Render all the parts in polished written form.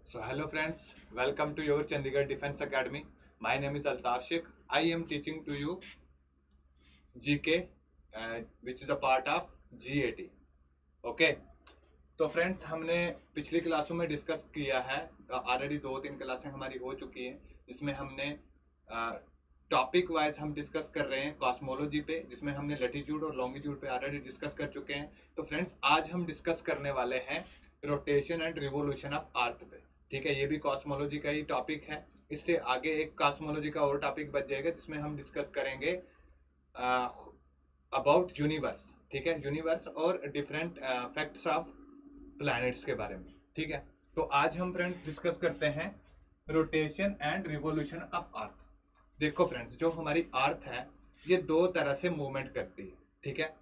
So hello friends, welcome to your Chandigarh Defense Academy. My name is Altaf Sheikh. I am teaching to you GK, which is a part of GAT. Okay. तो friends हमने पिछली क्लासों में discuss किया है, already 2-3 क्लासें हमारी हो चुकी हैं जिसमें हमने टॉपिक वाइज हम डिस्कस कर रहे हैं कॉस्मोलॉजी पे, जिसमें हमने लैटिट्यूड और लॉन्गिट्यूड पे ऑलरेडी डिस्कस कर चुके हैं। तो फ्रेंड्स आज हम डिस्कस करने वाले हैं rotation and revolution of earth पे। ठीक है, ये भी कॉस्मोलॉजी का ही टॉपिक है। इससे आगे एक कॉस्मोलॉजी का और टॉपिक बच जाएगा जिसमें हम डिस्कस करेंगे अबाउट यूनिवर्स। ठीक है, यूनिवर्स और डिफरेंट फैक्ट्स ऑफ प्लैनेट्स के बारे में। ठीक है, तो आज हम फ्रेंड्स डिस्कस करते हैं rotation and revolution of earth. देखो फ्रेंड्स, जो हमारी अर्थ है ये दो तरह से मूवमेंट करती है। ठीक है,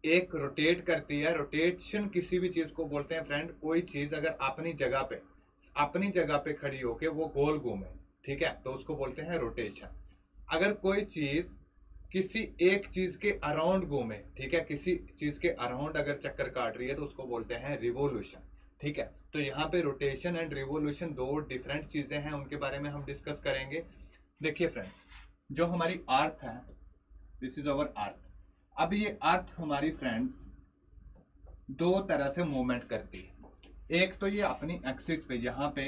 एक रोटेट करती है। रोटेशन किसी भी चीज को बोलते हैं फ्रेंड, कोई चीज अगर अपनी जगह पे खड़ी होके वो गोल घूमे, ठीक है, तो उसको बोलते हैं रोटेशन। अगर कोई चीज किसी एक चीज के अराउंड घूमे, ठीक है, किसी चीज के अराउंड अगर चक्कर काट रही है तो उसको बोलते हैं रिवोल्यूशन। ठीक है, तो यहाँ पे रोटेशन एंड रिवोल्यूशन दो डिफरेंट चीजें हैं, उनके बारे में हम डिस्कस करेंगे। देखिए फ्रेंड्स, जो हमारी अर्थ है, दिस इज अवर अर्थ। अब ये अर्थ हमारी फ्रेंड्स दो तरह से मूवमेंट करती है। एक तो ये अपनी एक्सिस पे, यहाँ पे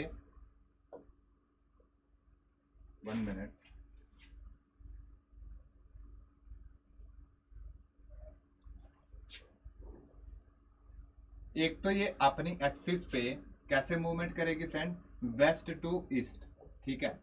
1 मिनट, एक तो ये अपनी एक्सिस पे कैसे मूवमेंट करेगी फ्रेंड, वेस्ट टू ईस्ट। ठीक है,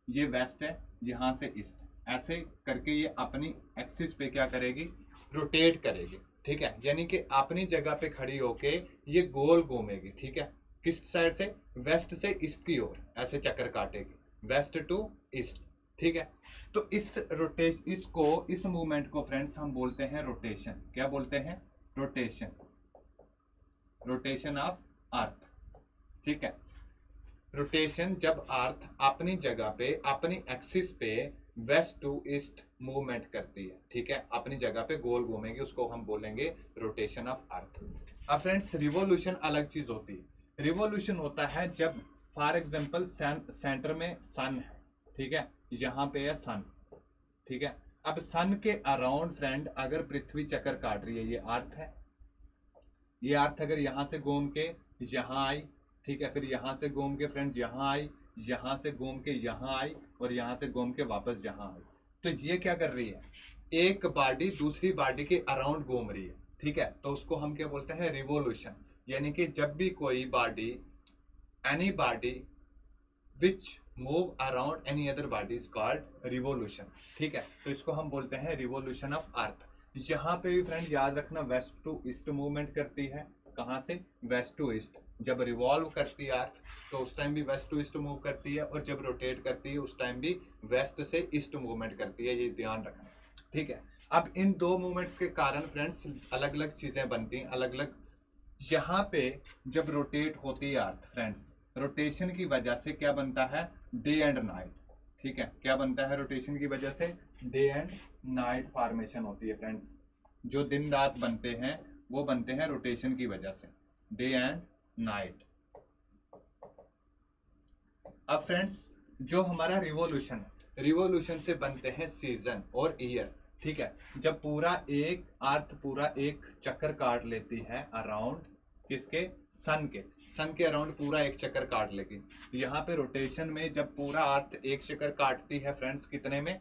ये वेस्ट है, यहां से ईस्ट, ऐसे करके ये अपनी एक्सिस पे क्या करेगी, रोटेट करेगी। ठीक है, यानी कि अपनी जगह पे खड़ी होके ये गोल घूमेगी। ठीक है, किस साइड से, वेस्ट से ईस्ट की ओर ऐसे चक्कर काटेगी, वेस्ट टू ईस्ट। ठीक है, तो इस मूवमेंट को फ्रेंड्स हम बोलते हैं रोटेशन। क्या बोलते हैं, रोटेशन, रोटेशन ऑफ अर्थ। ठीक है, रोटेशन जब अर्थ अपनी जगह पे, अपनी एक्सिस पे वेस्ट टू ईस्ट मूवमेंट करती है। ठीक है, अपनी जगह पे गोल घूमेगी, उसको हम बोलेंगे रोटेशन ऑफ अर्थ। अब फ्रेंड्स, रिवोल्यूशन अलग चीज होती है। रिवोल्यूशन होता है जब फॉर एग्जांपल सेंटर में सन है, ठीक है, यहाँ पे है सन। ठीक है, अब सन के अराउंड फ्रेंड अगर पृथ्वी चक्कर काट रही है, ये अर्थ है, ये अर्थ अगर यहाँ से घूम के यहाँ आई, ठीक है, फिर यहाँ से घूम के फ्रेंड्स यहाँ आई, यहाँ से घूम के यहाँ आई, और यहाँ से घूम के वापस यहाँ आई, तो ये क्या कर रही है, एक बॉडी दूसरी बॉडी के अराउंड घूम रही है। ठीक है, तो उसको हम क्या बोलते हैं, रिवोल्यूशन। यानी कि जब भी कोई body, any body which move around any other body is called revolution. ठीक है, तो इसको हम बोलते हैं रिवोल्यूशन ऑफ अर्थ। यहाँ पे भी फ्रेंड याद रखना, वेस्ट टू ईस्ट मूवमेंट करती है। कहाँ से, वेस्ट टू ईस्ट। जब रिवॉल्व करती है अर्थ तो उस टाइम भी वेस्ट टू ईस्ट मूव करती है, और जब रोटेट करती है उस टाइम भी वेस्ट से ईस्ट मूवमेंट करती है, ये ध्यान रखना। ठीक है, अब इन दो मूवमेंट्स के कारण फ्रेंड्स अलग अलग चीजें बनती हैं, अलग अलग। यहाँ पे जब रोटेट होती है अर्थ फ्रेंड्स, रोटेशन की वजह से क्या बनता है, डे एंड नाइट। ठीक है, क्या बनता है रोटेशन की वजह से, डे एंड नाइट फॉर्मेशन होती है फ्रेंड्स। जो दिन रात बनते हैं वो बनते हैं रोटेशन की वजह से, डे एंड नाइट। अब फ्रेंड्स, जो हमारा रिवोल्यूशन है, रिवोल्यूशन से बनते हैं सीजन और ईयर। ठीक है, जब पूरा एक अर्थ पूरा एक चक्कर काट लेती है अराउंड किसके, सन के अराउंड पूरा एक चक्कर काट लेगी। यहाँ पे रोटेशन में जब पूरा अर्थ एक चक्कर काटती है फ्रेंड्स, कितने में,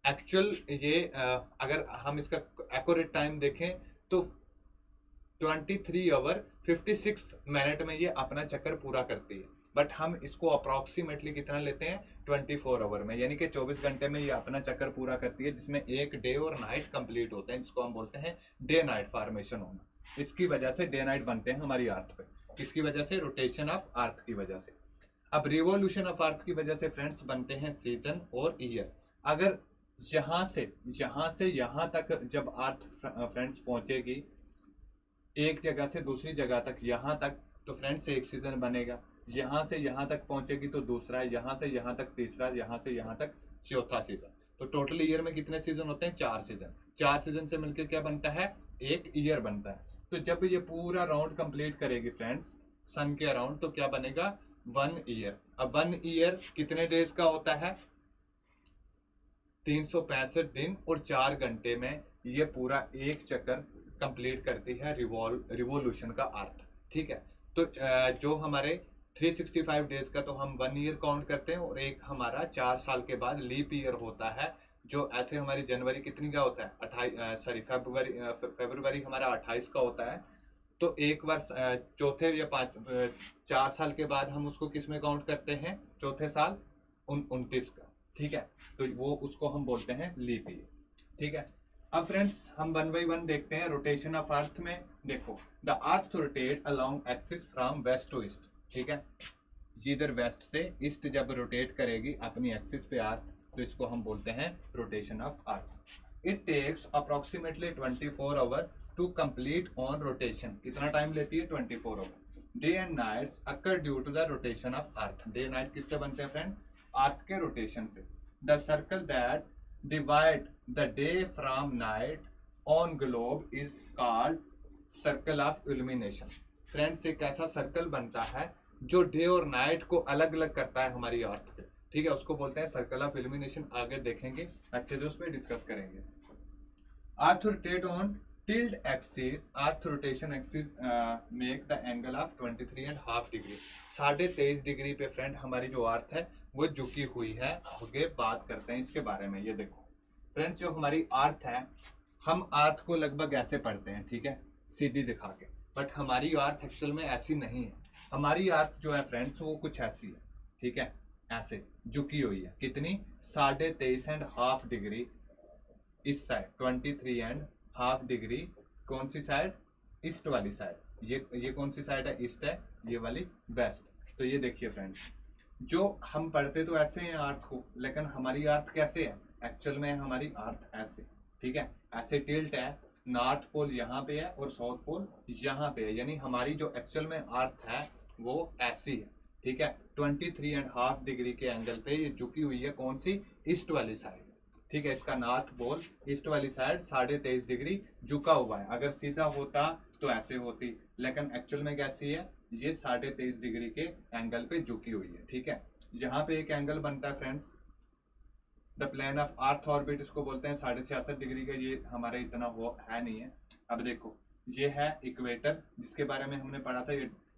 एक्चुअल ये अगर हम इसका एक्यूरेट टाइम देखें तो 23 आवर 56 मिनट में ये अपना चक्कर पूरा करती है। बट हम इसको अप्रॉक्सीमेटली कितना लेते हैं, 24 आवर में, यानी कि 24 घंटे में ये अपना चक्कर पूरा करती है, जिसमें एक डे और नाइट कंप्लीट होते हैं, जिसको हम बोलते हैं डे नाइट फॉर्मेशन होना। इसकी वजह से डे नाइट बनते हैं हमारी अर्थ पे। किसकी वजह से, रोटेशन ऑफ अर्थ की वजह से। अब रिवोल्यूशन ऑफ अर्थ की वजह से फ्रेंड्स बनते हैं सीजन और ईयर। अगर यहाँ से यहाँ तक जब अर्थ फ्रेंड्स पहुंचेगी एक जगह से दूसरी जगह तक, यहाँ तक, तो फ्रेंड्स एक सीजन बनेगा। यहाँ से यहाँ तक पहुंचेगी तो दूसरा, यहाँ से यहाँ तक तीसरा, यहाँ से यहाँ तक चौथा सीजन। तो टोटल ईयर में कितने सीजन होते हैं, 4 सीजन। 4 सीजन से मिलकर क्या बनता है, एक ईयर बनता है। तो जब ये पूरा राउंड कंप्लीट करेगी फ्रेंड्स सन के अराउंड, तो क्या बनेगा, 1 ईयर। अब 1 ईयर कितने डेज का होता है? 365 दिन और 4 घंटे में ये पूरा एक चक्कर कंप्लीट करती है रिवॉल्यूशन का अर्थ। ठीक है, तो जो हमारे 365 डेज का तो हम 1 ईयर काउंट करते हैं, और एक हमारा 4 साल के बाद लीप ईयर होता है, जो ऐसे हमारी जनवरी कितनी का होता है? 28, सॉरी फरवरी हमारा 28 का होता है। तो एक वर्ष चौथे या 4 साल के बाद हम उसको किस में काउंट करते हैं? चौथे साल 29 का। ठीक है, तो वो उसको हम बोलते हैं लीप ईयर। ठीक है, अब फ्रेंड्स हम 1 बाई 1 देखते हैं रोटेशन ऑफ अर्थ में। देखो, the earth rotate along axis from west to east. ठीक है, इधर वेस्ट से ईस्ट जब रोटेट करेगी अपनी एक्सिस पे अर्थ, तो इसको हम बोलते हैं rotation of earth. It takes approximately 24 hour to complete on rotation. कितना टाइम लेती है? 24 hour. Day and nights occur due to the rotation of earth. Day night किससे बनते हैं फ्रेंड? अर्थ के रोटेशन से। The circle that divide the day from night on globe is called circle of illumination. Friends, एक ऐसा circle बनता है जो डे और नाइट को अलग अलग करता है हमारी अर्थ पे। ठीक है, उसको बोलते हैं सर्कल ऑफ इल्यूमिनेशन। आगे देखेंगे, अच्छे से उस पर डिस्कस करेंगे। Earth rotate on tilt axis. Earth rotation axis make the angle of 23.5 degree. 23.5 degree पे फ्रेंड हमारी जो अर्थ है वो झुकी हुई है। आगे बात करते हैं इसके बारे में। ये देखो फ्रेंड्स, जो हमारी अर्थ है, हम अर्थ को लगभग ऐसे पढ़ते हैं, ठीक है, सीधी दिखा के, बट हमारी अर्थ एक्चुअल में ऐसी नहीं है। हमारी अर्थ जो है फ्रेंड्स वो कुछ ऐसी है। ठीक है, ऐसे झुकी हुई है। कितनी? 23.5 डिग्री इस साइड, 23.5 डिग्री कौन सी साइड? ईस्ट वाली साइड। ये कौन सी साइड है? ईस्ट है, ये वाली वेस्ट। तो ये देखिए फ्रेंड्स, जो हम पढ़ते तो ऐसे हैं अर्थ को, लेकिन हमारी अर्थ कैसे है? एक्चुअल में हमारी अर्थ ऐसे। ठीक है, ऐसे टिल्ट है। नॉर्थ पोल यहाँ पे है और साउथ पोल यहाँ पे है, यानी हमारी जो एक्चुअल में अर्थ है वो ऐसी है। ठीक है, 23.5 डिग्री के एंगल पे ये झुकी हुई है। कौन सी? ईस्ट वाली साइड। ठीक है, इसका नॉर्थ पोल ईस्ट वाली साइड 23.5 डिग्री झुका हुआ है। अगर सीधा होता तो ऐसे होती, लेकिन एक्चुअल में कैसी है? ये 23.5 डिग्री के एंगल पे झुकी हुई है। ठीक है, यहाँ पे एक एंगल बनता है friends, the plane of earth orbit, इसको बोलते हैं 66.5 डिग्री का। ये हमारे इतना वो है नहीं है। अब देखो, ये है इक्वेटर जिसके बारे में हमने पढ़ा था।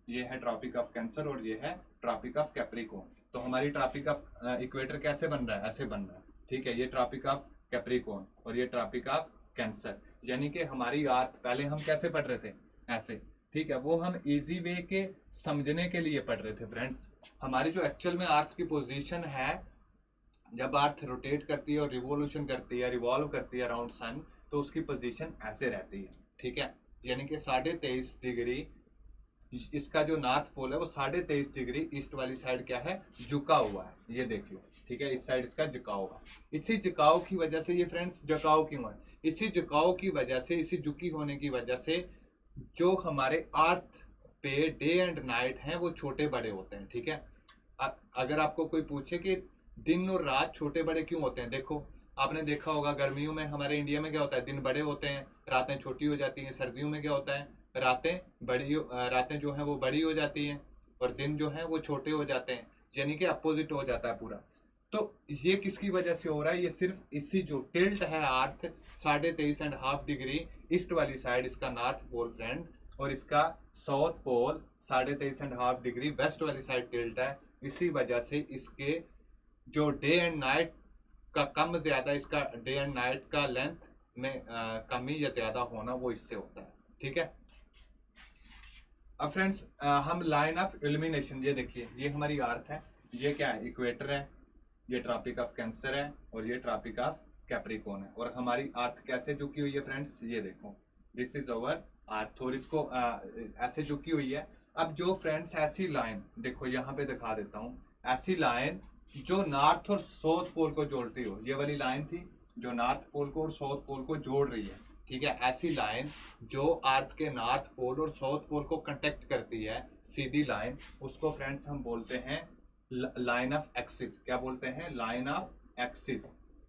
ये है ट्रॉपिक ऑफ कैंसर और ये है ट्रॉपिक ऑफ कैप्रिकॉर्न। तो हमारी ट्रॉपिक ऑफ इक्वेटर कैसे बन रहा है? ऐसे बन रहा है। ठीक है, ये ट्रॉपिक ऑफ कैप्रिकॉर्न और ये ट्रॉपिक ऑफ कैंसर। यानी कि हमारी अर्थ पहले हम कैसे पढ़ रहे थे? ऐसे। ठीक है, वो हम इजी वे के समझने के लिए पढ़ रहे थे फ्रेंड्स। हमारी जो एक्चुअल में अर्थ की पोजीशन है, जब अर्थ रोटेट करती है और रिवॉल्यूशन करती है, रिवॉल्व करती है अराउंड सन, तो उसकी पोजीशन ऐसे रहती है। ठीक है, यानी कि 23.5 डिग्री इसका जो नॉर्थ पोल है वो 23.5 डिग्री ईस्ट वाली साइड क्या है? झुका हुआ है। ये देख लो। ठीक है, इस साइड इसका झुकाव हुआ। इसी झुकाव की वजह से ये फ्रेंड्स झुकाव क्यों है? इसी झुकाव की वजह से, इसी झुकी होने की वजह से जो हमारे अर्थ पे डे एंड नाइट हैं वो छोटे बड़े होते हैं। ठीक है, अगर आपको कोई पूछे कि दिन और रात छोटे बड़े क्यों होते हैं, देखो आपने देखा होगा गर्मियों में हमारे इंडिया में क्या होता है? दिन बड़े होते हैं, रातें छोटी हो जाती हैं। सर्दियों में क्या होता है? रातें जो हैं वो बड़ी हो जाती हैं और दिन जो हैं वो छोटे हो जाते हैं, यानी कि अपोजिट हो जाता है पूरा। तो ये किसकी वजह से हो रहा है? ये सिर्फ इसी जो टिल्ट है अर्थ 23.5 डिग्री ईस्ट वाली साइड, इसका नॉर्थ पोल फ्रेंड, और इसका साउथ पोल 23.5 डिग्री वेस्ट वाली साइड टिल्ट है। इसी वजह से इसके जो डे एंड नाइट का कम ज्यादा, इसका डे एंड नाइट का लेंथ में कमी या ज्यादा होना वो इससे होता है। ठीक है, अब फ्रेंड्स हम लाइन ऑफ इल्यूमिनेशन, ये देखिए, ये हमारी अर्थ है, ये क्या है? इक्वेटर है, ये ट्रॉपिक ऑफ कैंसर है और ये ट्रॉपिक ऑफ कैप्रिकॉर्न है। और हमारी अर्थ कैसे झुकी हुई है फ्रेंड्स? ये देखो, दिस इज अवर अर्थ, और इसको ऐसे झुकी हुई है। अब जो फ्रेंड्स ऐसी लाइन देखो, यहाँ पे दिखा देता हूँ, ऐसी लाइन जो नॉर्थ और साउथ पोल को जोड़ती हो, ये वाली लाइन थी जो नॉर्थ पोल को और साउथ पोल को जोड़ रही है। ठीक है, ऐसी लाइन जो अर्थ के नॉर्थ पोल और साउथ पोल को कंटेक्ट करती है, सीधी लाइन, उसको फ्रेंड्स हम बोलते हैं लाइन ऑफ एक्सिस। क्या बोलते हैं? लाइन ऑफ एक्सिस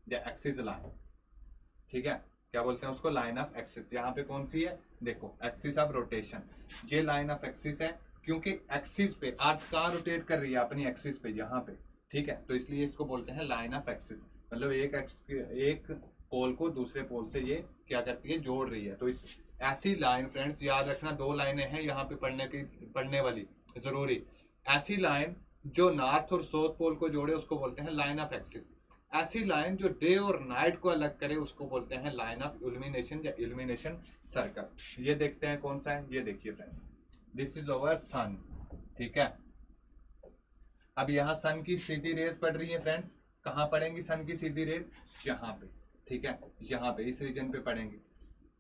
या एक्सिस लाइन। ठीक है, क्या बोलते हैं उसको? Line of axis. यहाँ पे कौन सी है? देखो, एक्सिस ऑफ रोटेशन, ये लाइन ऑफ एक्सिस है, क्योंकि एक्सिस पे अर्थ कहाँ रोटेट कर रही है, अपनी एक्सिस पे, यहाँ पे, ठीक है। तो इसलिए इसको बोलते हैं लाइन ऑफ एक्सिस, मतलब एक पोल को दूसरे पोल से ये क्या करती है, जोड़ रही है। तो इस ऐसी लाइन फ्रेंड्स याद रखना, दो लाइनें हैं यहाँ पे पढ़ने वाली जरूरी। ऐसी लाइन जो नॉर्थ और साउथ पोल को जोड़े उसको बोलते हैं लाइन ऑफ एक्सिस। ऐसी लाइन जो डे और नाइट को अलग करे उसको बोलते हैं लाइन ऑफ इल्यूमिनेशन या इल्यूमिनेशन सर्कल। ये देखते हैं कौन सा है, ये देखिए फ्रेंड्स, दिस इज ओवर सन, ठीक है। अब यहाँ सन की सीधी रेज पड़ रही है फ्रेंड्स, कहाँ पड़ेंगी सन की सीधी रेज, यहाँ पे, ठीक है, यहाँ पे इस रीजन पे पड़ेंगी।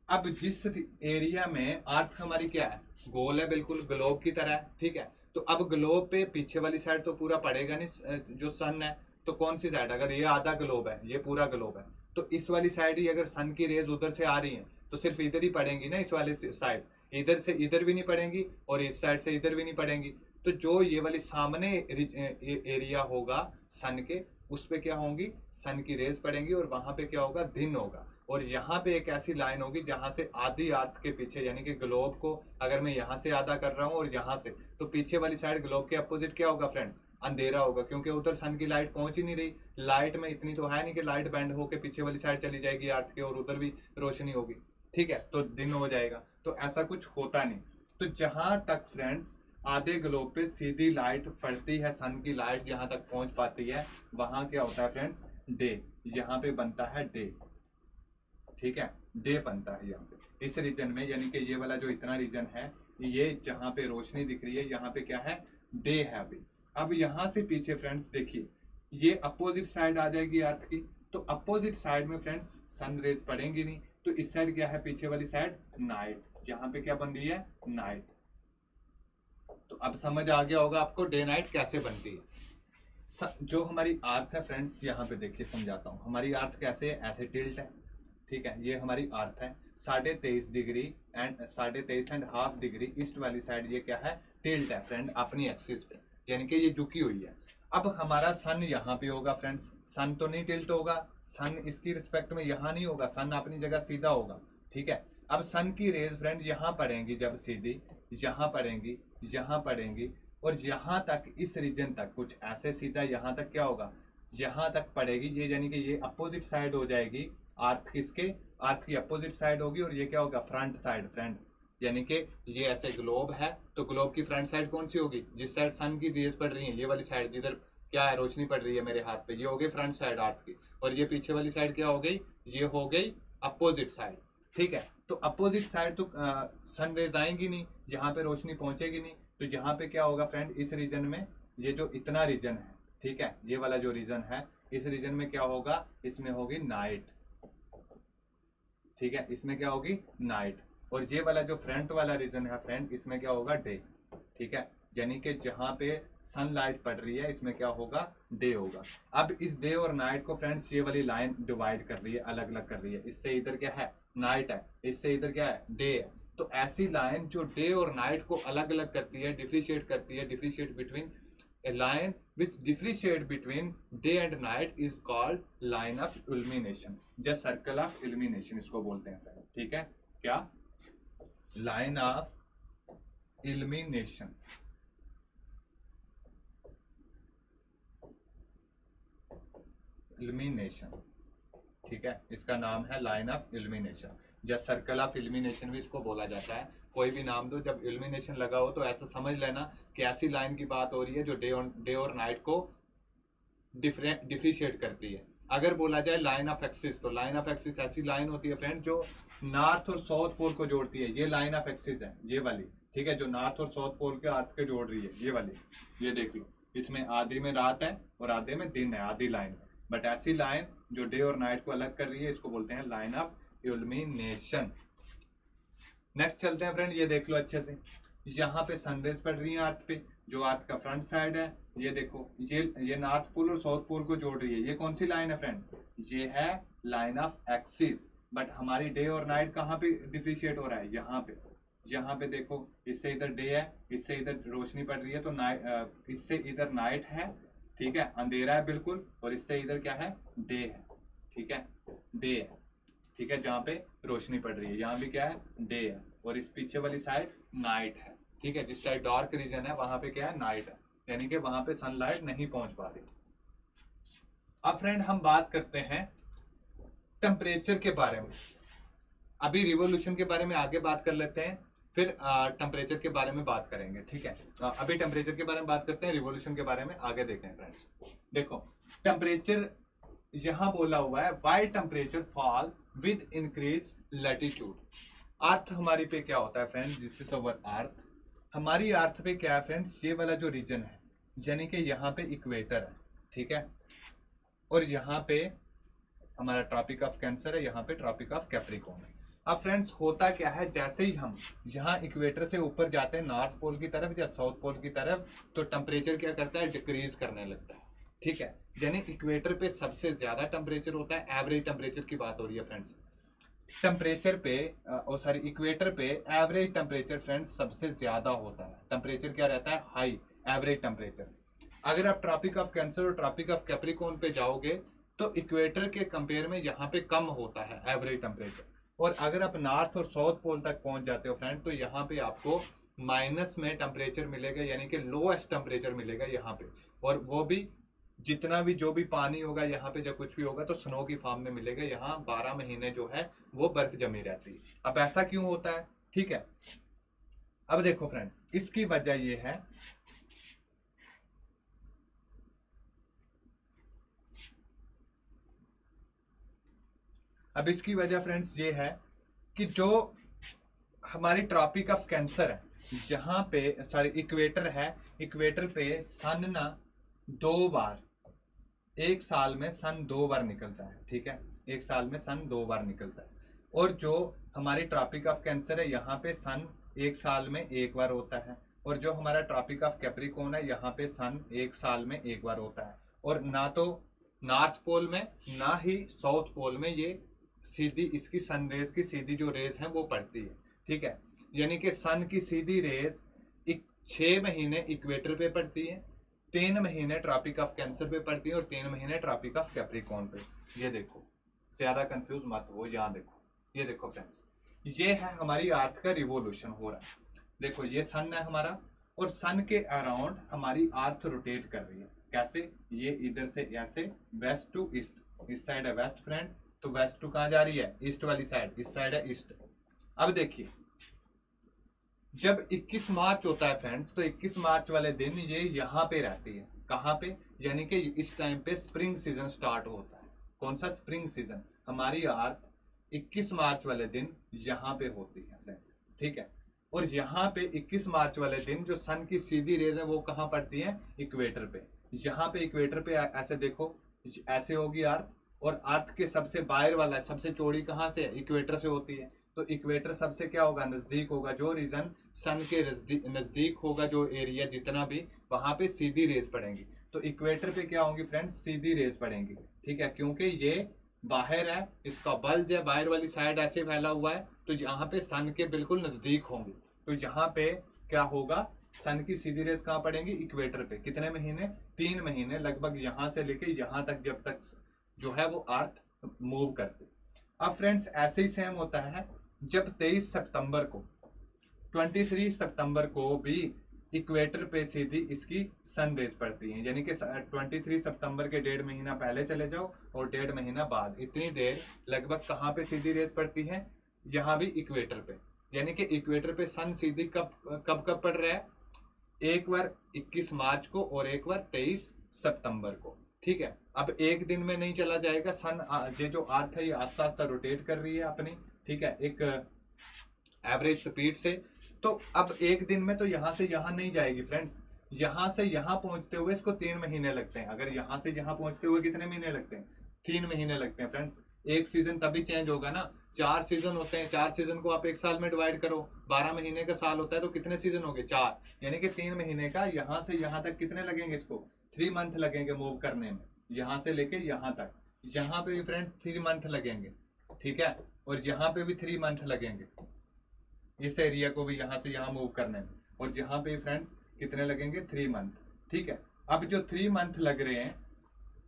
अब जिस एरिया में अर्थ हमारी क्या है, गोल है, बिल्कुल ग्लोब की तरह है, ठीक है। तो अब ग्लोब पे पीछे वाली साइड तो पूरा पड़ेगा नहीं, जो सन है, तो कौन सी साइड, अगर ये आधा ग्लोब है, ये पूरा ग्लोब है, तो इस वाली साइड ही अगर सन की रेज उधर से आ रही है तो सिर्फ इधर ही पड़ेंगी ना, इस वाले साइड, इधर से इधर भी नहीं पड़ेंगी और इस साइड से इधर भी नहीं पड़ेंगी। तो जो ये वाली सामने एरिया होगा सन के, उस पे क्या होंगी, सन की रेज पड़ेंगी और वहां पे क्या होगा, दिन होगा। और यहाँ पे एक ऐसी लाइन होगी जहां से आधी अर्थ के पीछे, यानी कि ग्लोब को अगर मैं यहाँ से आधा कर रहा हूँ और यहाँ से, तो पीछे वाली साइड ग्लोब के अपोजिट क्या होगा फ्रेंड्स, अंधेरा होगा, क्योंकि उधर सन की लाइट पहुंच ही नहीं रही। लाइट में इतनी तो है नहीं कि लाइट बैंड होके पीछे वाली साइड चली जाएगी अर्थ के और उधर भी रोशनी होगी, ठीक है, तो दिन हो जाएगा। तो ऐसा कुछ होता नहीं। तो जहां तक फ्रेंड्स आधे ग्लोब पे सीधी लाइट पड़ती है, सन की लाइट जहां तक पहुंच पाती है, वहां क्या होता है फ्रेंड्स, डे, यहाँ पे बनता है डे, ठीक है, डे बनता है यहाँ पे इस रीजन में, यानी कि ये वाला जो इतना रीजन है, ये जहाँ पे रोशनी दिख रही है यहाँ पे क्या है, डे है अभी। अब यहाँ से पीछे फ्रेंड्स देखिए, ये अपोजिट साइड आ जाएगी अर्थ की, तो अपोजिट साइड में फ्रेंड्स सन रेज पड़ेंगी नहीं, तो इस साइड क्या है, पीछे वाली साइड नाइट, यहाँ पे क्या बन रही है, नाइट। तो अब समझ आ गया होगा आपको डे नाइट कैसे बनती है। जो हमारी अर्थ है फ्रेंड्स, यहाँ पे देखिए समझाता हूँ, हमारी अर्थ कैसे है, ऐसे टिल्ट है, ठीक है, ये हमारी अर्थ है 23.5 डिग्री एंड 23.5 डिग्री ईस्ट वाली साइड, ये क्या है, टिल्ट है फ्रेंड अपनी एक्सिस पे, यानी कि ये झुकी हुई है। अब हमारा सन यहाँ पे होगा फ्रेंड्स, सन तो नहीं टिल्ट होगा, सन इसकी रिस्पेक्ट में यहाँ नहीं होगा, सन अपनी जगह सीधा होगा, ठीक है। अब सन की रेज फ्रेंड यहाँ पड़ेंगी, जब सीधी यहाँ पड़ेंगी, यहाँ पड़ेंगी, और यहाँ तक इस रीजन तक कुछ ऐसे सीधा यहाँ तक क्या होगा, यहाँ तक पड़ेगी ये, यानी कि ये अपोजिट साइड हो जाएगी अर्थ किसके, अर्थ की अपोजिट साइड होगी, और ये क्या होगा, फ्रंट साइड फ्रेंड, यानी कि ये ऐसे ग्लोब है, तो ग्लोब की फ्रंट साइड कौन सी होगी, जिस साइड सन की रेज पड़ रही है, ये वाली साइड जिधर क्या है, रोशनी पड़ रही है मेरे हाथ पे, ये हो गई फ्रंट साइड अर्थ की, और ये पीछे वाली साइड क्या हो गई, ये हो गई अपोजिट साइड, ठीक है। तो अपोजिट साइड तो सन रेज आएंगी नहीं, यहाँ पे रोशनी पहुंचेगी नहीं, तो यहाँ पे क्या होगा फ्रेंड, इस रीजन में, ये जो इतना रीजन है, ठीक है, ये वाला जो रीजन है, इस रीजन में क्या होगा, इसमें होगी नाइट, ठीक है, इसमें क्या होगी, नाइट। और ये वाला जो फ्रंट वाला रीजन है फ्रेंड, इसमें क्या होगा, डे, ठीक है, यानी कि जहां पे सनलाइट पड़ रही है इसमें क्या होगा, डे होगा। अब इस डे और नाइट को फ्रेंड्स ये वाली लाइन डिवाइड कर रही है, अलग अलग कर रही है, इससे इधर क्या है, नाइट है, इससे इधर क्या है, डे है। तो ऐसी लाइन जो डे और नाइट को अलग अलग करती है, डिफरेंशिएट करती है, differentiate between a line which differentiate between day and night is called line of illumination, just circle of illumination इसको बोलते हैं फ्रेंड, ठीक है, क्या, line of illumination, illumination, ठीक है, इसका नाम है line of illumination, just circle of illumination भी इसको बोला जाता है। कोई भी नाम दो, जब इल्यूमिनेशन लगा हो तो ऐसा समझ लेना कि ऐसी लाइन की बात हो रही है जो डे और नाइट को डिफरेंशिएट करती है। अगर बोला जाए लाइन ऑफ एक्सिस, तो लाइन ऑफ एक्सिस ऐसी लाइन होती है फ्रेंड जो नॉर्थ और साउथ पोल को जोड़ती है, ये लाइन ऑफ एक्सिस है, ये वाली, ठीक है, जो नॉर्थ और साउथ पोल के अर्थ के जोड़ रही है, ये वाली, ये देख लो, इसमें आधे में रात है और आधे में दिन है, आधी लाइन है। बट ऐसी लाइन जो डे और नाइट को अलग कर रही है, इसको बोलते हैं लाइन ऑफ इल्यूमिनेशन। नेक्स्ट चलते हैं फ्रेंड, ये देख लो अच्छे से, यहाँ पे सनरेज पड़ रही है अर्थ पे, जो अर्थ का फ्रंट साइड है, ये देखो, ये नॉर्थ पोल और साउथ पोल को जोड़ रही है, ये कौन सी लाइन है फ्रेंड, ये है लाइन ऑफ एक्सिस। बट हमारी डे और नाइट कहाँ पे डिफरेंशिएट हो रहा है, यहाँ पे देखो, इससे इधर डे है, इससे इधर रोशनी पड़ रही है, तो इससे इधर नाइट है, ठीक है, अंधेरा है बिल्कुल, और इससे इधर क्या है, डे है, ठीक है, डे है, ठीक है, जहाँ पे रोशनी पड़ रही है, यहाँ भी क्या है, डे है, और इस पीछे वाली साइड नाइट है, ठीक है, जिस साइड डार्क रीजन है वहां पे क्या है, नाइट है, यानी कि वहां पे सनलाइट नहीं पहुंच पा रही। अब फ्रेंड हम बात करते हैं टेम्परेचर के बारे में। अभी रिवोल्यूशन के बारे में आगे बात कर लेते हैं, फिर टेम्परेचर के बारे में बात करेंगे, ठीक है। अभी टेम्परेचर के बारे में बात करते हैं, रिवोल्यूशन के बारे में आगे देखते हैं फ्रेंड्स। देखो टेम्परेचर यहां बोला हुआ है, why temperature fall with increase latitude. Earth हमारी पे क्या होता है friends, this is our earth. हमारी अर्थ पे क्या है फ्रेंड्स, ये वाला जो रीजन है, यानी कि यहाँ पे इक्वेटर है, ठीक है, और यहाँ पे हमारा ट्रॉपिक ऑफ कैंसर है, यहाँ पे ट्रॉपिक ऑफ कैप्रिकॉर्न है। अब फ्रेंड्स होता क्या है, जैसे ही हम यहाँ इक्वेटर से ऊपर जाते हैं नॉर्थ पोल की तरफ या साउथ पोल की तरफ, तो टेम्परेचर क्या करता है, डिक्रीज करने लगता है, ठीक है। यानी इक्वेटर पे सबसे ज्यादा टेम्परेचर होता है, एवरेज टेम्परेचर की बात हो रही है फ्रेंड्स। टेम्परेचर पे सॉरी इक्वेटर पे एवरेज टेम्परेचर फ्रेंड्स सबसे ज्यादा होता है, टेम्परेचर क्या रहता है, हाई एवरेज टेम्परेचर। अगर आप ट्रॉपिक ऑफ कैंसर और ट्रॉपिक ऑफ कैप्रिकॉर्न पे जाओगे तो इक्वेटर के कंपेयर में यहाँ पे कम होता है एवरेज टेम्परेचर। और अगर आप नॉर्थ और साउथ पोल तक पहुंच जाते हो फ्रेंड, तो यहाँ पे आपको माइनस में टेम्परेचर मिलेगा, यानी कि लोएस्ट टेम्परेचर मिलेगा यहाँ पे। और वो भी जितना भी जो भी पानी होगा यहाँ पे, जब कुछ भी होगा तो स्नो की फॉर्म में मिलेगा। यहाँ 12 महीने जो है वो बर्फ जमी रहती है। अब ऐसा क्यों होता है, ठीक है। अब देखो फ्रेंड्स, इसकी वजह ये है, अब इसकी वजह फ्रेंड्स ये है कि जो हमारी ट्रॉपिक ऑफ कैंसर है, जहां पे सॉरी इक्वेटर है, इक्वेटर पे सन ना 2 बार, एक साल में सन 2 बार निकलता है, ठीक है, एक साल में सन 2 बार निकलता है। और जो हमारी ट्रॉपिक ऑफ कैंसर है, यहाँ पे सन एक साल में एक बार होता है। और जो हमारा ट्रॉपिक ऑफ कैप्रिकॉर्न है, यहाँ पे सन एक साल में एक बार होता है। और ना तो नॉर्थ पोल में ना ही साउथ पोल में ये सीधी इसकी सन रेज की सीधी जो रेज है वो पड़ती है, ठीक है। यानी कि सन की सीधी रेज 6 महीने इक्वेटर पे पड़ती है, 3 महीने ट्रॉपिक ऑफ कैंसर पे पड़ती है और 3 महीने ट्रॉपिक ऑफ कैप्रिकॉर्न पे। ये देखो, ज्यादा कंफ्यूज मत हो, यहाँ देखो, ये देखो फ्रेंड्स, ये है हमारी अर्थ का रिवोल्यूशन हो रहा है। देखो ये सन है हमारा, और सन के अराउंड हमारी अर्थ रोटेट कर रही है। कैसे, ये इधर से ऐसे वेस्ट टू ईस्ट, इस साइड है वेस्ट फ्रेंड, तो वेस्ट टू कहाँ जा रही है, ईस्ट वाली साइड, इस साइड है ईस्ट। अब देखिए, जब 21 मार्च होता है फ्रेंड्स, तो 21 मार्च वाले दिन ये यहाँ पे रहती है, कहाँ पे, यानी कि इस टाइम पे स्प्रिंग सीजन स्टार्ट होता है। कौन सा स्प्रिंग सीजन, हमारी अर्थ 21 मार्च वाले दिन यहाँ पे होती है फ्रेंड्स, ठीक है। और यहाँ पे 21 मार्च वाले दिन जो सन की सीधी रेज है वो कहाँ पड़ती है, इक्वेटर पे। यहाँ पे इक्वेटर पे ऐसे देखो, ऐसे होगी अर्थ, और अर्थ के सबसे बाहर वाला सबसे चौड़ी कहाँ से, इक्वेटर से होती है। तो इक्वेटर सबसे क्या होगा, नजदीक होगा, जो रीजन सन के नजदीक होगा, जो एरिया जितना भी, वहां पे सीधी रेज पड़ेंगी। तो इक्वेटर पे क्या होंगी फ्रेंड्स, सीधी रेज पड़ेंगी, ठीक है, क्योंकि ये बाहर है, इसका बल्ज है, बाहर वाली साइड ऐसे फैला हुआ है, तो यहाँ पे सन के बिल्कुल नजदीक होंगी। तो यहाँ पे क्या होगा, सन की सीधी रेज कहाँ पड़ेंगी, इक्वेटर पे। कितने महीने, 3 महीने लगभग, यहाँ से लेके यहाँ तक, जब तक जो है वो अर्थ मूव करती। अब फ्रेंड्स ऐसे ही सेम होता है जब 23 सितंबर को 23 सितंबर को भी इक्वेटर पे सीधी इसकी सन रेज पड़ती है। यानी कि 23 सितंबर के 1.5 महीना पहले चले जाओ और 1.5 महीना बाद, इतनी देर लगभग कहाँ पे सीधी रेज पड़ती है, यहाँ भी इक्वेटर पे। यानी कि इक्वेटर पे सन सीधी कब कब पड़ रहा है, एक बार 21 मार्च को और एक बार 23 सितंबर को, ठीक है। अब एक दिन में नहीं चला जाएगा, सन ये जो अर्थ है ये आस्ता आस्ता रोटेट कर रही है अपनी, ठीक है, एक एवरेज स्पीड से। तो अब एक दिन में तो यहाँ से यहाँ नहीं जाएगी फ्रेंड्स, यहाँ से यहाँ पहुंचते हुए इसको 3 महीने लगते हैं। अगर यहाँ से यहाँ पहुंचते हुए कितने महीने लगते हैं, 3 महीने लगते हैं फ्रेंड्स। एक सीजन तभी चेंज होगा ना, 4 सीजन होते हैं, 4 सीजन को आप एक साल में डिवाइड करो, 12 महीने का साल होता है, तो कितने सीजन हो गए, 4। यानी कि 3 महीने का, यहाँ से यहाँ तक कितने लगेंगे, इसको 3 मंथ लगेंगे मूव करने में, यहाँ से लेके यहाँ तक। यहाँ पे भी फ्रेंड 3 मंथ लगेंगे, ठीक है, और यहाँ पे भी 3 मंथ लगेंगे, इस एरिया को भी यहाँ से यहाँ मूव करने में। और यहाँ पे फ्रेंड्स कितने लगेंगे, 3 मंथ, ठीक है। अब जो 3 मंथ लग रहे हैं,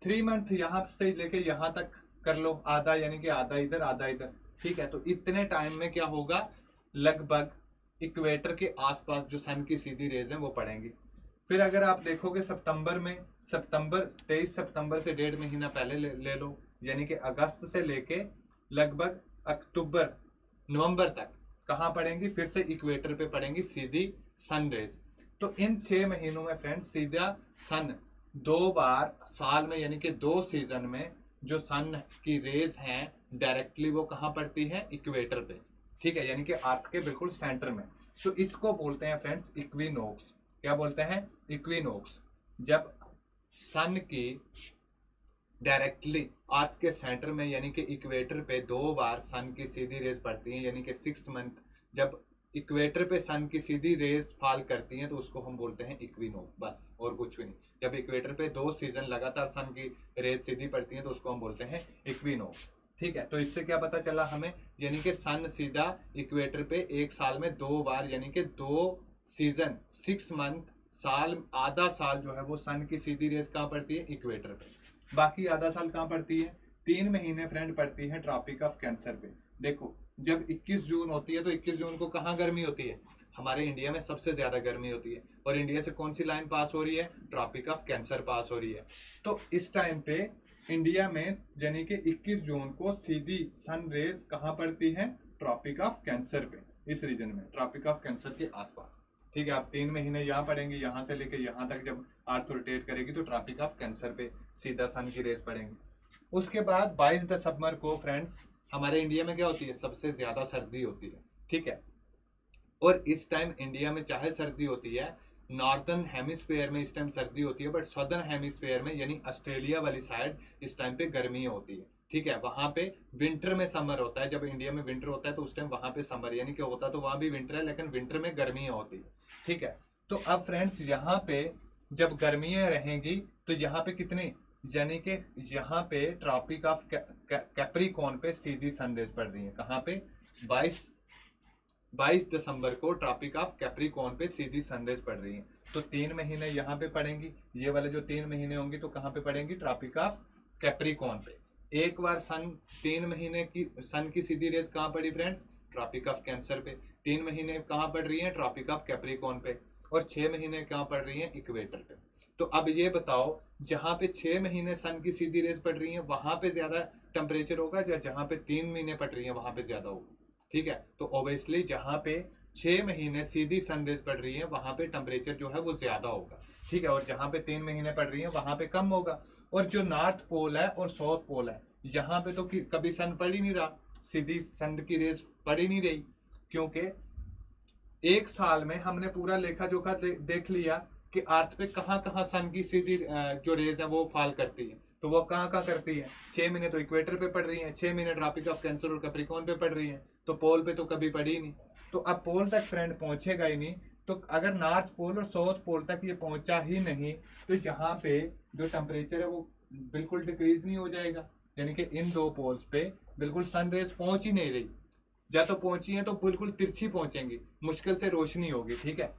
3 मंथ यहाँ से लेके यहाँ तक कर लो, आधा, यानी कि आधा इधर आधा इधर, ठीक है। तो इतने टाइम में क्या होगा, लगभग इक्वेटर के आसपास जो सन की सीधी रेज हैं वो पड़ेंगी। फिर अगर आप देखोगे सितंबर में, 23 सितंबर से 1.5 महीना पहले ले लो, यानी कि अगस्त से लेके लगभग अक्टूबर नवंबर तक कहाँ पड़ेंगी, फिर से इक्वेटर पे पड़ेंगी सीधी सन रेज। तो इन 6 महीनों में फ्रेंड्स सीधा सन 2 बार साल में, यानी कि 2 सीजन में जो सन की रेज हैं डायरेक्टली वो कहाँ पड़ती है, इक्वेटर पे, ठीक है, यानी कि अर्थ के बिल्कुल सेंटर में। तो इसको बोलते हैं फ्रेंड्स इक्विनोक्स। क्या बोलते हैं, इक्विनोक्स। जब सन की डायरेक्टली अर्थ के सेंटर में यानी कि इक्वेटर पे 2 बार सन की सीधी रेज पड़ती है, यानी कि 6th मंथ जब इक्वेटर पे सन की सीधी रेज फॉल करती हैं तो उसको हम बोलते हैं इक्विनोक्स, बस और कुछ भी नहीं। जब इक्वेटर पे 2 सीजन लगातार सन की रेज सीधी पड़ती है तो उसको हम बोलते हैं इक्विनोक्स, ठीक है। तो इससे क्या पता चला हमें, यानी कि सन सीधा इक्वेटर पे एक साल में 2 बार, यानी कि 2 सीजन 6 मंथ, साल आधा साल जो है वो सन की सीधी रेज कहाँ पड़ती है, इक्वेटर पे। बाकी आधा साल कहाँ पड़ती है, 3 महीने फ्रेंड पड़ती है ट्रॉपिक ऑफ कैंसर पे। देखो जब 21 जून होती है तो 21 जून को कहाँ गर्मी होती है, हमारे इंडिया में सबसे ज्यादा गर्मी होती है। और इंडिया से कौन सी लाइन पास हो रही है, ट्रॉपिक ऑफ कैंसर पास हो रही है। तो इस टाइम पे इंडिया में यानी कि 21 जून को सीधी सन रेज कहाँ पड़ती है, ट्रॉपिक ऑफ कैंसर पे, इस रीजन में ट्रॉपिक ऑफ कैंसर के आसपास, ठीक है। आप 3 महीने यहाँ पढ़ेंगे, यहाँ से लेके यहाँ तक जब अर्थ रोटेट करेगी तो ट्रॉपिक ऑफ कैंसर पे सीधा सन की रेज पड़ेंगे। उसके बाद 22 दिसंबर को फ्रेंड्स हमारे इंडिया में क्या होती है, सबसे ज्यादा सर्दी होती है, ठीक है। और इस टाइम इंडिया में चाहे सर्दी होती है, नॉर्दर्न हेमिस्फेयर में इस टाइम सर्दी होती है, बट सदर्न हेमिस्फेयर में यानी ऑस्ट्रेलिया वाली साइड इस टाइम पे गर्मी होती है, ठीक है। वहां पे विंटर में समर होता है, जब इंडिया में विंटर होता है तो उस टाइम वहां पे समर, यानी कि होता तो वहां भी विंटर है लेकिन विंटर में गर्मियां होती है, ठीक है। तो अब फ्रेंड्स यहाँ पे जब गर्मियां रहेंगी तो यहाँ पे कितनी, यानी कि यहाँ पे ट्रॉपिक ऑफ कैप्रिकॉर्न पे सीधी सनरेज पड़ रही है, कहाँ पे, 22 दिसंबर को ट्रॉपिक ऑफ कैप्रिकॉर्न पे सीधी सनरेज पड़ रही है। तो 3 महीने यहाँ पे पड़ेंगी, ये वाले जो 3 महीने होंगी तो कहाँ पे पड़ेंगी, ट्रॉपिक ऑफ कैप्रिकॉर्न पे। एक बार 3 महीने की सन की सीधी रेज कहाँ पड़ी फ्रेंड्स, ट्रॉपिक ऑफ कैंसर पे। 3 महीने कहाँ पड़ रही है, ट्रॉपिक ऑफ कैप्रिकॉर्न पे। और 6 महीने कहाँ पड़ रही है, इक्वेटर पे। तो अब ये बताओ, जहां पे 6 महीने सन की सीधी रेज पड़ रही है वहां पे ज्यादा टेम्परेचर होगा या जहां पे 3 महीने पड़ रही है वहां पे ज्यादा होगा, ठीक है। तो ऑब्वियसली जहां पे 6 महीने सीधी सन रेज पड़ रही है वहां पे टेम्परेचर जो है वो ज्यादा होगा, ठीक है। और जहां पे 3 महीने पड़ रही है वहां पे कम होगा। और जो नॉर्थ पोल है और साउथ पोल है, यहाँ पे तो कभी सन पड़ ही नहीं रहा, सीधी सन की रेज पड़ ही नहीं रही, क्योंकि एक साल में हमने पूरा लेखा जोखा देख लिया कि अर्थ पे कहाँ कहाँ सन की सीधी जो रेज है वो फॉल करती है। तो वो कहाँ कहाँ करती है, 6 महीने तो इक्वेटर पे पड़ रही है, 6 महीने ट्रॉपिक ऑफ कैंसर और कैप्रिकॉर्न पे पड़ रही है, तो पोल पे तो कभी पड़ी ही नहीं। तो अब पोल तक फ्रेंड पहुंचेगा ही नहीं। तो अगर नॉर्थ पोल और साउथ पोल तक ये पहुंचा ही नहीं तो यहाँ पे जो टेम्परेचर है वो बिल्कुल डिक्रीज नहीं हो जाएगा, यानी कि इन 2 पोल्स पे बिल्कुल सन रेज पहुंच ही नहीं रही, या तो पहुंची है तो बिल्कुल तिरछी पहुंचेंगी, मुश्किल से रोशनी होगी, ठीक है।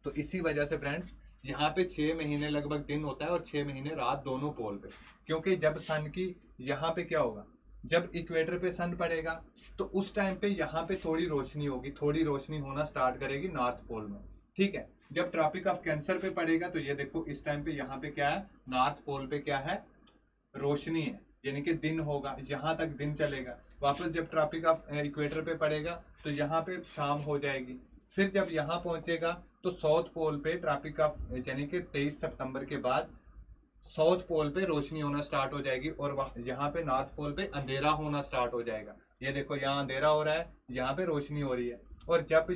तो इसी वजह से फ्रेंड्स यहाँ पे 6 महीने लगभग दिन होता है और 6 महीने रात दोनों पोल पे, क्योंकि जब सन की यहाँ पे क्या होगा, जब इक्वेटर पे सन पड़ेगा तो उस टाइम पे यहाँ पे थोड़ी रोशनी होगी, थोड़ी रोशनी होना स्टार्ट करेगी नॉर्थ पोल में, ठीक है। जब ट्रॉपिक ऑफ कैंसर पे पड़ेगा तो ये देखो इस टाइम पे यहाँ पे क्या है, नॉर्थ पोल पे क्या है, रोशनी है, यानी कि दिन होगा, यहाँ तक दिन चलेगा। वापस जब ट्रॉपिक ऑफ इक्वेटर पे पड़ेगा तो यहाँ पे शाम हो जाएगी। फिर जब यहाँ पहुंचेगा तो साउथ पोल पे ट्रॉपिक ऑफ यानी कि 23 सितंबर के बाद साउथ पोल पे रोशनी होना स्टार्ट हो जाएगी और यहाँ पे नॉर्थ पोल पे अंधेरा होना स्टार्ट हो जाएगा। ये देखो यहाँ अंधेरा हो रहा है, यहाँ पे रोशनी हो रही है। और जब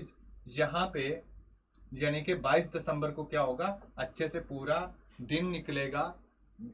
यहाँ पे यानी कि 22 दिसंबर को क्या होगा, अच्छे से पूरा दिन निकलेगा,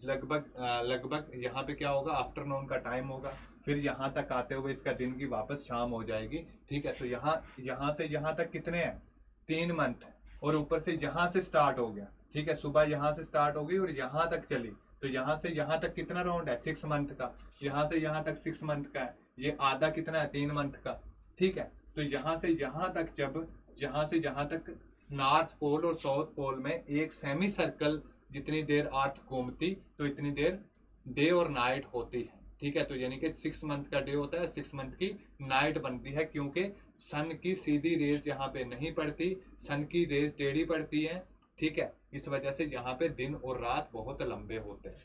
लगभग यहाँ पे क्या होगा, आफ्टरनून का टाइम होगा। फिर यहाँ तक आते हुए इसका दिन की वापस शाम हो जाएगी, ठीक है। तो यहाँ से यहाँ तक कितने हैं, 3 मंथ है। और ऊपर से यहाँ से स्टार्ट हो गया, ठीक है, सुबह यहाँ से स्टार्ट हो गई और यहाँ तक चली, तो यहाँ से यहाँ तक कितना राउंड है, 6 मंथ का। यहाँ से यहाँ तक 6 मंथ का है, ये आधा कितना है, 3 मंथ का, ठीक है। तो यहाँ से यहाँ तक, जब यहाँ से यहाँ तक नॉर्थ पोल और साउथ पोल में एक सेमी सर्कल जितनी देर अर्थ घूमती तो इतनी देर डे और नाइट होती है, ठीक है। तो यानी कि 6 मंथ का डे होता है, 6 मंथ की नाइट बनती है, क्योंकि सन की सीधी रेज यहाँ पे नहीं पड़ती, सन की रेज टेढ़ी पड़ती है, ठीक है। इस वजह से यहाँ पे दिन और रात बहुत लंबे होते हैं,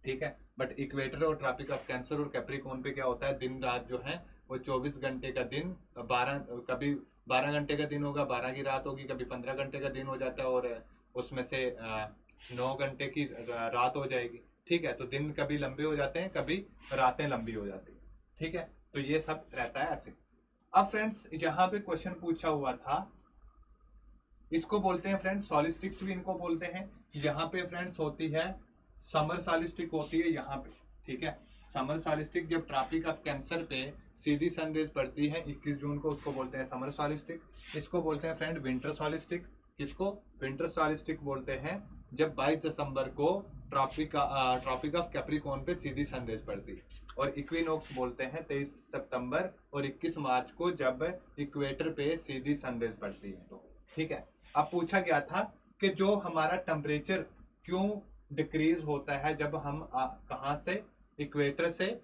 ठीक है। बट इक्वेटर और ट्रॉपिक ऑफ कैंसर और कैप्रिकॉर्न पे क्या होता है, दिन रात जो है वो 24 घंटे का दिन, 12 कभी 12 घंटे का दिन होगा, 12 की रात होगी, कभी 15 घंटे का दिन हो जाता है और उसमें से 9 घंटे की रात हो जाएगी, ठीक है। तो दिन कभी लंबे हो जाते हैं, कभी रातें लंबी हो जाती है, ठीक है। तो ये सब रहता है ऐसे। अब फ्रेंड्स यहाँ पे क्वेश्चन पूछा हुआ था, इसको बोलते हैं फ्रेंड्स सॉलिस्टिक्स भी इनको बोलते हैं। यहाँ पे फ्रेंड्स होती है समर सॉलिस्टिक होती है यहाँ पे, ठीक है। समर सॉलिस्टिक जब ट्रॉपिक ऑफ कैंसर पे सीधी सनरेज पड़ती है 21 जून को, उसको बोलते हैं समर सॉलिस्टिक। इसको बोलते हैं फ्रेंड विंटर सॉलिस्टिक। किसको विंटर सॉलिस्टिक बोलते हैं, जब 22 दिसंबर को ट्रॉपिक ऑफ कैप्रिकॉर्न पे सीधी सनरेज पड़ती है। और इक्विनोक्स बोलते हैं 23 सितंबर और 21 मार्च को, जब इक्वेटर पे सीधी सनरेज पड़ती है। तो ठीक है, अब पूछा गया था कि जो हमारा टेम्परेचर क्यों डिक्रीज होता है जब हम कहाँ से, इक्वेटर से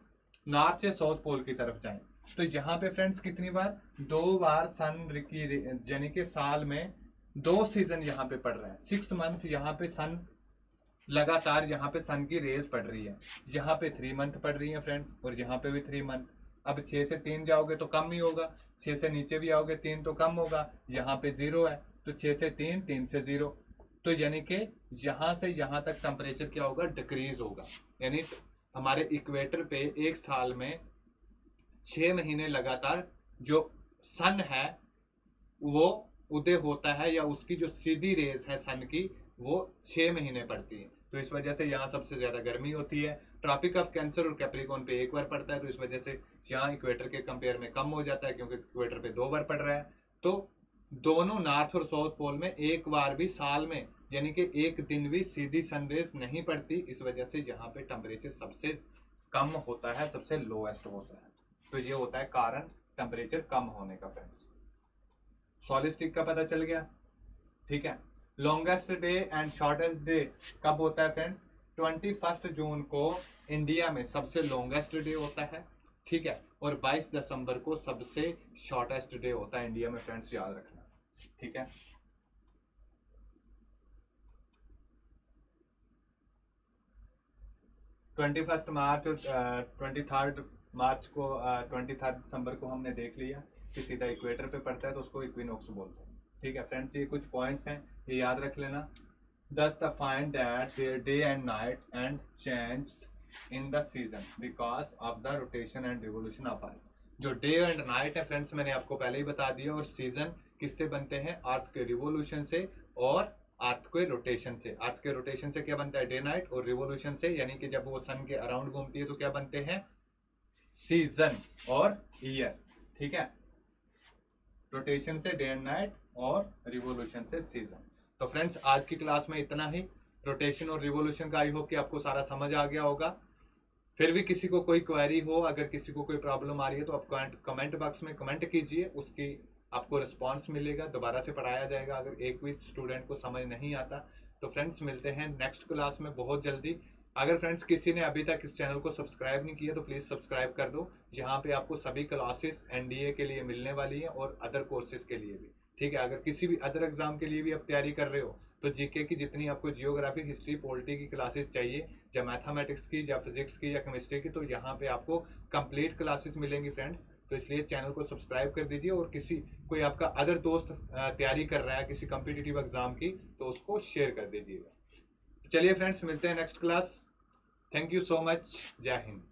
नॉर्थ से साउथ पोल की तरफ जाएं। तो यहाँ पे फ्रेंड्स कितनी बार, 2 बार सन की, यानी कि साल में 2 सीजन यहाँ पे पड़ रहा है। 6 मंथ यहाँ पे सन लगातार यहाँ पे सन की रेज पड़ रही है। यहाँ पे 3 मंथ पड़ रही है फ्रेंड्स, और यहाँ पे भी 3 मंथ। अब 6 से 3 जाओगे तो कम ही होगा, 6 से नीचे भी आओगे 3 तो कम होगा। यहाँ पे 0 है तो 6 से 3, 3 से 0, तो यानी कि यहाँ से यहाँ तक टेम्परेचर क्या होगा, डिक्रीज होगा। यानी हमारे इक्वेटर पे एक साल में 6 महीने लगातार जो सन है वो उदय होता है, या उसकी जो सीधी रेज है सन की वो 6 महीने पड़ती है। तो इस वजह से यहाँ सबसे ज्यादा गर्मी होती है। ट्रॉपिक ऑफ कैंसर और कैप्रिकॉर्न पे 1 बार पड़ता है, तो इस वजह से यहाँ इक्वेटर के कंपेयर में कम हो जाता है, क्योंकि इक्वेटर पे 2 बार पड़ रहा है। तो दोनों नॉर्थ और साउथ पोल में 1 बार भी साल में, यानी कि 1 दिन भी सीधी सनरेज नहीं पड़ती। इस वजह से यहाँ पे टेम्परेचर सबसे कम होता है, सबसे लोएस्ट होता है। तो ये होता है कारण टेम्परेचर कम होने का फ्रेंड्स। सॉलिस्टिक का पता चल गया, ठीक है। Longest day and shortest day कब होता है फ्रेंड्स, 21 जून को इंडिया में सबसे लॉन्गेस्ट डे होता है, ठीक है। और 22 दिसंबर को सबसे शॉर्टेस्ट डे होता है इंडिया में फ्रेंड्स, याद रखना, ठीक है। फर्स्ट मार्च और 23 मार्च को 23 दिसंबर को हमने देख लिया कि सीधा इक्वेटर पे पड़ता है, तो उसको इक्विनोक्स बोलते हैं, ठीक है फ्रेंड्स। ये कुछ पॉइंट्स हैं, ये याद रख लेना। Thus the find that their day and night and change in the season because of the rotation and revolution of Earth। जो डे एंड नाइट है फ्रेंड्स मैंने आपको पहले ही बता दिया, और सीजन किससे बनते हैं, अर्थ के रिवोल्यूशन से और अर्थ के रोटेशन से। अर्थ के रोटेशन से क्या बनता है, डे नाइट, और रिवोल्यूशन से यानी कि जब वो सन के अराउंड घूमती है तो क्या बनते हैं, सीजन और ईयर, ठीक है। रोटेशन से डे एंड नाइट और रिवोल्यूशन से सीजन। तो फ्रेंड्स आज की क्लास में इतना ही, रोटेशन और रिवोल्यूशन का। आई होप कि आपको सारा समझ आ गया होगा। फिर भी किसी को कोई क्वेरी हो, अगर किसी को कोई प्रॉब्लम आ रही है तो आप कमेंट बॉक्स में कमेंट कीजिए, उसकी आपको रिस्पांस मिलेगा, दोबारा से पढ़ाया जाएगा अगर एक भी स्टूडेंट को समझ नहीं आता। तो फ्रेंड्स मिलते हैं नेक्स्ट क्लास में बहुत जल्दी। अगर फ्रेंड्स किसी ने अभी तक इस चैनल को सब्सक्राइब नहीं किया तो प्लीज़ सब्सक्राइब कर दो। यहाँ पे आपको सभी क्लासेस एनडीए के लिए मिलने वाली हैं और अदर कोर्सेज के लिए भी, ठीक है। अगर किसी भी अदर एग्जाम के लिए भी आप तैयारी कर रहे हो तो जीके की जितनी आपको जियोग्राफी, हिस्ट्री, पॉलिटी की क्लासेस चाहिए, या मैथमेटिक्स की, या फिजिक्स की, या केमिस्ट्री की, तो यहाँ पे आपको कंप्लीट क्लासेस मिलेंगी फ्रेंड्स। तो इसलिए चैनल को सब्सक्राइब कर दीजिए, और किसी कोई आपका अदर दोस्त तैयारी कर रहा है किसी कम्पिटिटिव एग्जाम की तो उसको शेयर कर दीजिएगा। चलिए फ्रेंड्स मिलते हैं next class. Thank you so much, जय हिंद।